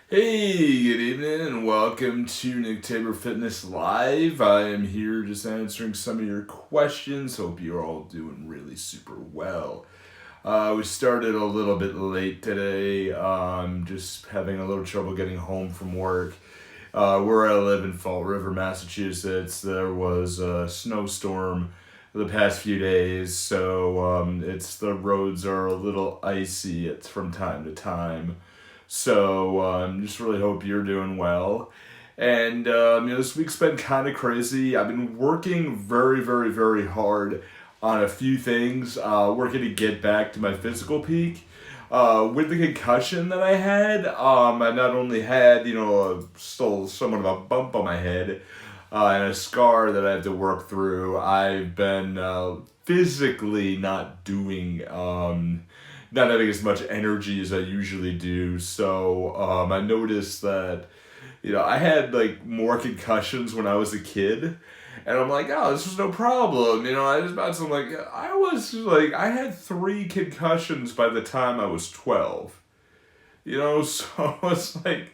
Hey, good evening and welcome to Nick Tabor Fitness Live. I am here just answering some of your questions. Hope you're all doing really super well. We started a little bit late today. Just having a little trouble getting home from work. Where I live in Fall River, Massachusetts, there was a snowstorm the past few days, so it's the roads are a little icy from time to time. So just really hope you're doing well. And this week's been kind of crazy. I've been working very, very, very hard on a few things, working to get back to my physical peak. With the concussion that I had, I not only had, still somewhat of a bump on my head and a scar that I have to work through. I've been physically not having as much energy as I usually do. So I noticed that, I had like more concussions when I was a kid. And I'm like, oh, this was no problem. I was about to, I had 3 concussions by the time I was 12. So it's like,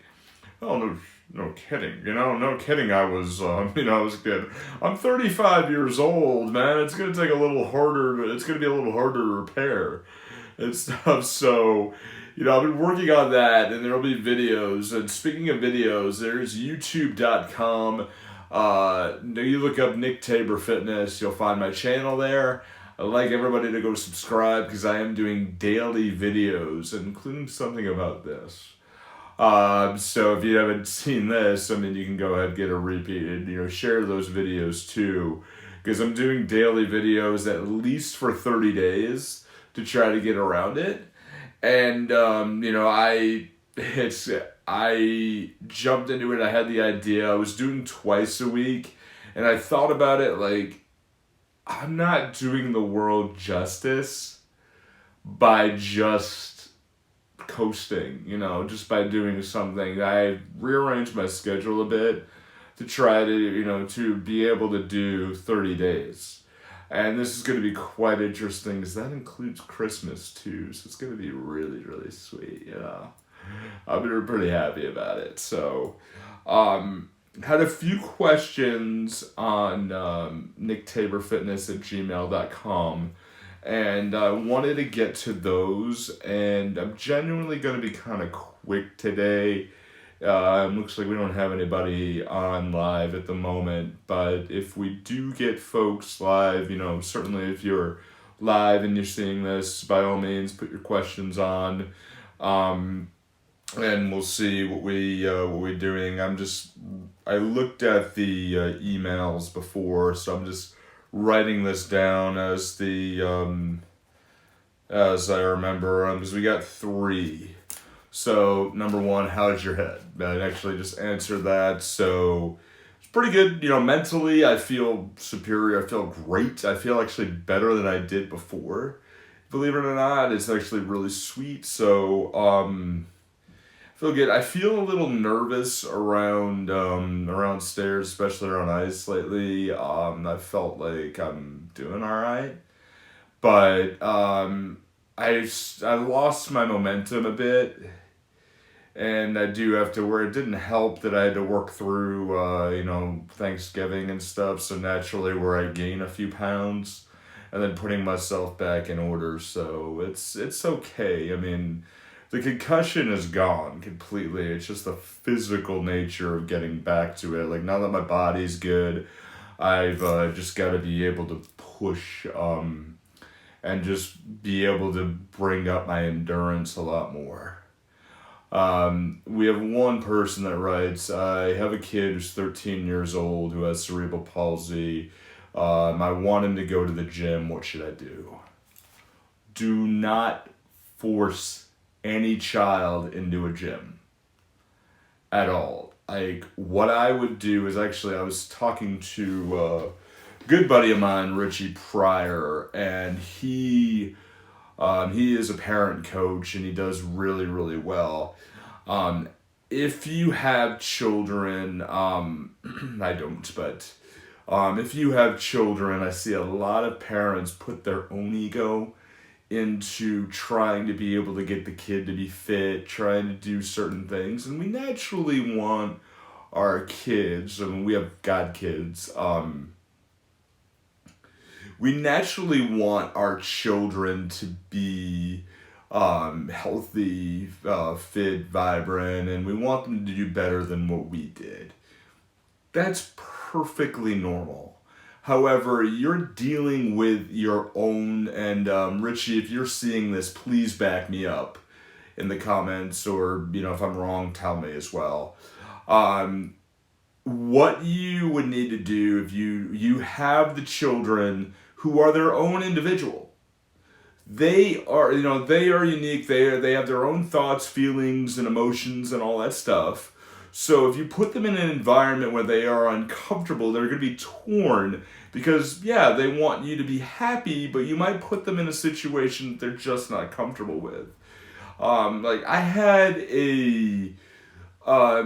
oh, no, no kidding. No kidding. I was a kid. I'm 35 years old, man. It's going to take a little harder, it's going to be a little harder to repair and stuff. So, I've been working on that, and there'll be videos. And speaking of videos, there's youtube.com. You look up Nick Tabor Fitness, you'll find my channel there. I'd like everybody to go subscribe because I am doing daily videos, including something about this. So if you haven't seen this, you can go ahead and get a repeat and, share those videos too. Because I'm doing daily videos at least for 30 days to try to get around it. And, I jumped into it. I had the idea. I was doing twice a week. And I thought about it like, I'm not doing the world justice by just coasting, just by doing something. I rearranged my schedule a bit to try to be able to do 30 days. And this is going to be quite interesting because that includes Christmas too. So it's going to be really, really sweet, I've been pretty happy about it. So, had a few questions on nicktaborfitness@gmail.com, and I wanted to get to those, and I'm genuinely going to be kind of quick today. Looks like we don't have anybody on live at the moment, but if we do get folks live, certainly if you're live and you're seeing this, by all means, put your questions on. And we'll see what we're doing. I looked at the emails before, so I'm just writing this down as as I remember. Because we got 3. So number 1, how's your head? I actually just answered that. So it's pretty good. Mentally I feel superior. I feel great. I feel actually better than I did before. Believe it or not, it's actually really sweet. So feel good. I feel a little nervous around stairs, especially around ice lately. I felt like I'm doing all right, but I lost my momentum a bit, and I do have to work. It didn't help that I had to work through Thanksgiving and stuff. So naturally, where I gain a few pounds, and then putting myself back in order. So it's okay. The concussion is gone completely. It's just the physical nature of getting back to it. Like, now that my body's good, I've just got to be able to push and just be able to bring up my endurance a lot more. We have one person that writes, I have a kid who's 13 years old who has cerebral palsy. I want him to go to the gym. What should I do? Do not force any child into a gym at all. Like, what I would do is, actually, I was talking to a good buddy of mine, Richie Pryor, and he is a parent coach, and he does really, really well. If you have children, I don't, but if you have children, I see a lot of parents put their own ego into trying to be able to get the kid to be fit, trying to do certain things, and we naturally want our kids, I mean, we have God kids, we naturally want our children to be healthy, fit, vibrant, and we want them to do better than what we did. That's perfectly normal. However, you're dealing with your own, and Richie, if you're seeing this, please back me up in the comments, or if I'm wrong, tell me as well. What you would need to do if you have the children who are their own individual. They are they are unique. They have their own thoughts, feelings, and emotions, and all that stuff. So if you put them in an environment where they are uncomfortable, they're going to be torn because, they want you to be happy, but you might put them in a situation that they're just not comfortable with. Like I had an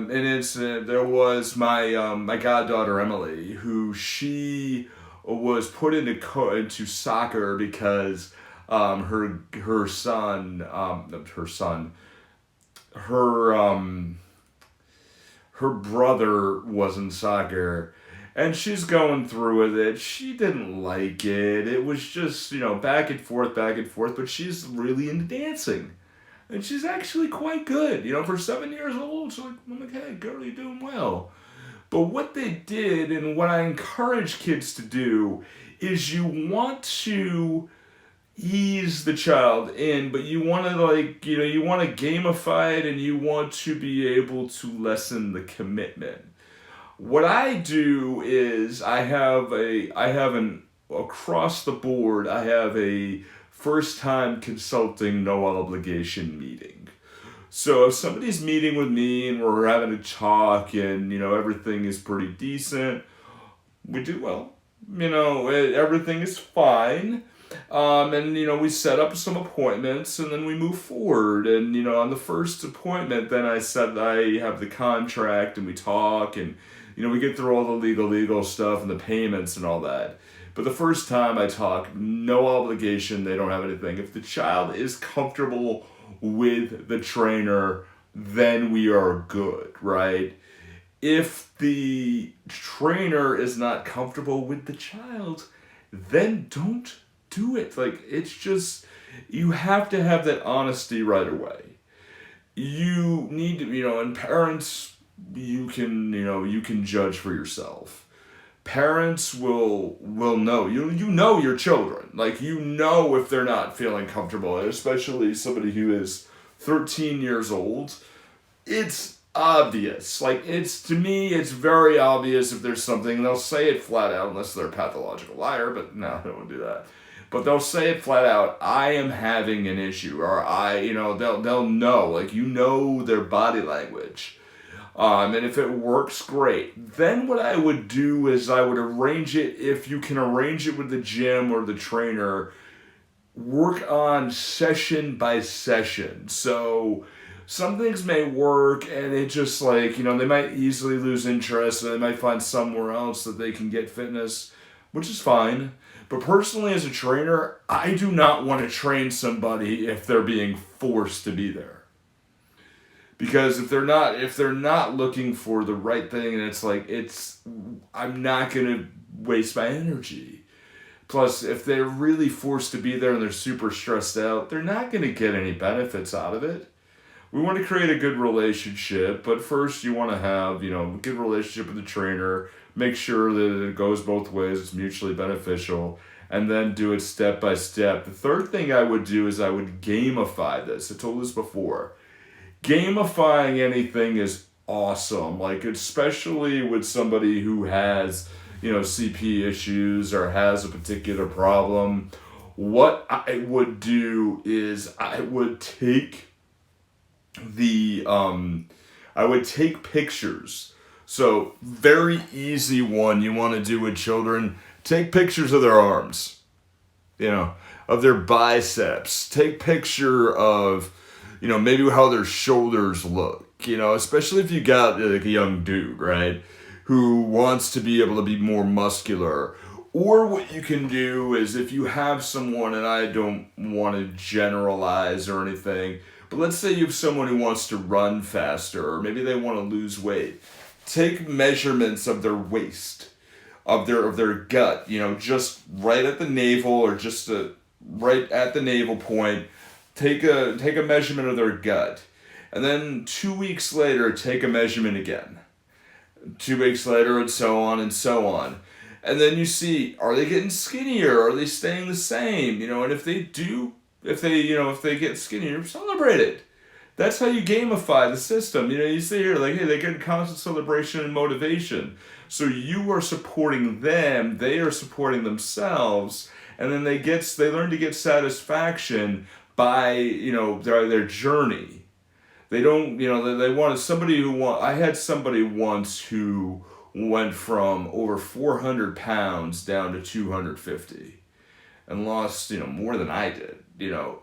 incident. There was my goddaughter Emily, who she was put into soccer because her son her brother was in soccer, and she's going through with it. She didn't like it. It was just, back and forth, but she's really into dancing. And she's actually quite good. For 7 years old, she's like, I'm like, hey, girl, you're doing well. But what they did, and what I encourage kids to do, is you want to ease the child in, but you want to you want to gamify it, and you want to be able to lessen the commitment. What I do is I have an across the board, I have a first time consulting no obligation meeting. So if somebody's meeting with me and we're having a talk and everything is pretty decent, we do well. Everything is fine. And we set up some appointments, and then we move forward. And on the first appointment, then I said I have the contract, and we talk, and we get through all the legal stuff and the payments and all that. But the first time I talk, no obligation, they don't have anything. If the child is comfortable with the trainer, then we are good, right? If the trainer is not comfortable with the child, then don't do it. It's just, you have to have that honesty right away. You need to, and parents, you can judge for yourself. Parents will know. You know your children. If they're not feeling comfortable, especially somebody who is 13 years old. It's obvious. To me, it's very obvious if there's something. They'll say it flat out, unless they're a pathological liar, but no, they won't do that. But they'll say it flat out, I am having an issue, or they'll know, their body language. And if it works, great. Then what I would do is I would arrange it, if you can arrange it with the gym or the trainer, work on session by session. So some things may work, and it just they might easily lose interest, and they might find somewhere else that they can get fitness, which is fine. But personally, as a trainer, I do not want to train somebody if they're being forced to be there. Because if they're not looking for the right thing, and I'm not going to waste my energy. Plus, if they're really forced to be there and they're super stressed out, they're not going to get any benefits out of it. We want to create a good relationship, but first you want to have, a good relationship with the trainer. Make sure that it goes both ways, it's mutually beneficial, and then do it step by step. The third thing I would do is I would gamify this. I told this before. Gamifying anything is awesome, especially with somebody who has, CP issues or has a particular problem. What I would do is I would take pictures. So, very easy one you want to do with children. Take pictures of their arms, of their biceps. Take picture of, maybe how their shoulders look, especially if you got a young dude, right, who wants to be able to be more muscular. Or what you can do is if you have someone, and I don't want to generalize or anything, but let's say you have someone who wants to run faster, or maybe they want to lose weight. Take measurements of their waist, of their gut, just right at the navel or just right at the navel point. Take a measurement of their gut. And then 2 weeks later, take a measurement again. 2 weeks later, and so on and so on. And then you see, are they getting skinnier? Are they staying the same? And if they get skinnier, celebrate it. That's how you gamify the system. You see here, like, hey, they get constant celebration and motivation. So you are supporting them, they are supporting themselves, and then they learn to get satisfaction by, their journey. They don't, they want somebody I had somebody once who went from over 400 pounds down to 250 and lost, more than I did,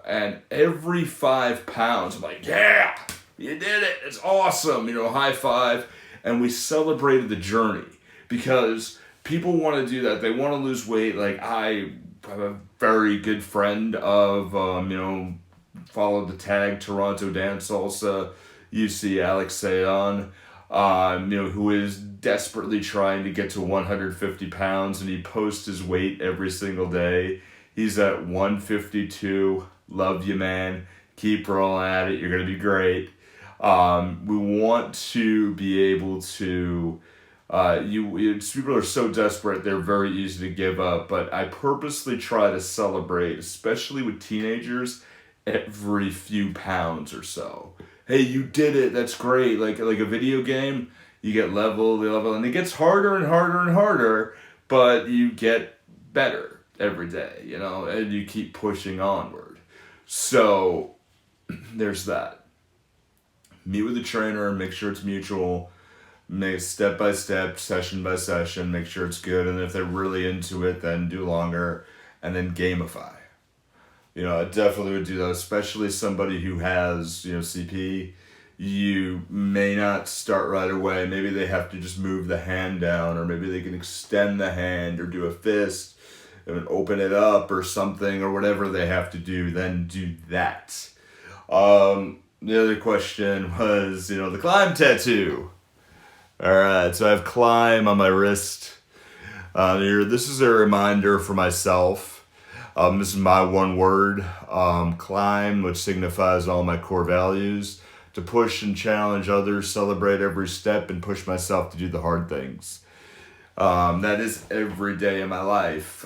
and every 5 pounds, I'm like, yeah, you did it. It's awesome. High five. And we celebrated the journey because people want to do that. They want to lose weight. Like, I have a very good friend of, followed the tag Toronto Dance Salsa, UC Alex Sayon, who is desperately trying to get to 150 pounds, and he posts his weight every single day. He's at 152. Love you, man. Keep rolling at it. You're going to be great. We want to be able to... people are so desperate, they're very easy to give up, but I purposely try to celebrate, especially with teenagers, every few pounds or so. Hey, you did it. That's great. Like a video game, you get level, and it gets harder and harder and harder, but you get better every day, and you keep pushing onward. So there's that. Meet with the trainer, make sure it's mutual, make step by step, session by session, make sure it's good, and if they're really into it, then do longer, and then gamify. I definitely would do that, especially somebody who has, CP. You may not start right away. Maybe they have to just move the hand down, or maybe they can extend the hand or do a fist and open it up or something, or whatever they have to do, then do that. The other question was, the Climb tattoo. All right, so I have Climb on my wrist. This is a reminder for myself. This is my one word, Climb, which signifies all my core values, to push and challenge others, celebrate every step, and push myself to do the hard things. That is every day of my life.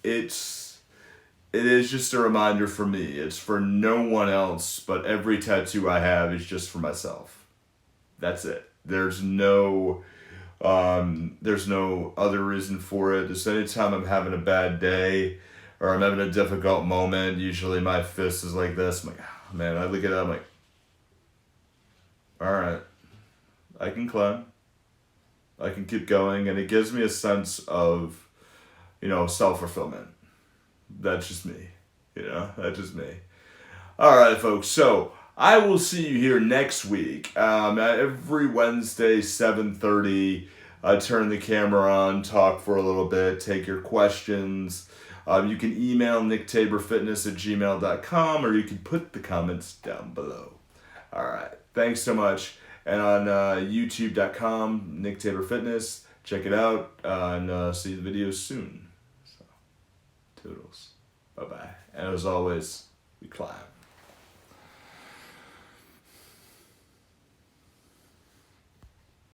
It is just a reminder for me. It's for no one else, but every tattoo I have is just for myself. That's it. There's no other reason for it. Just anytime I'm having a bad day or I'm having a difficult moment, usually my fist is like this. I'm like, oh, man, I look at it, I'm like, all right, I can climb. I can keep going. And it gives me a sense of, self-fulfillment. That's just me. That's just me. All right, folks. So I will see you here next week. Every Wednesday, 7:30, I turn the camera on, talk for a little bit, take your questions. You can email nicktaborfitness@gmail.com, or you can put the comments down below. All right. Thanks so much. And on youtube.com, Nick Tabor Fitness. Check it out and see the videos soon. So, toodles. Bye-bye. And as always, we climb.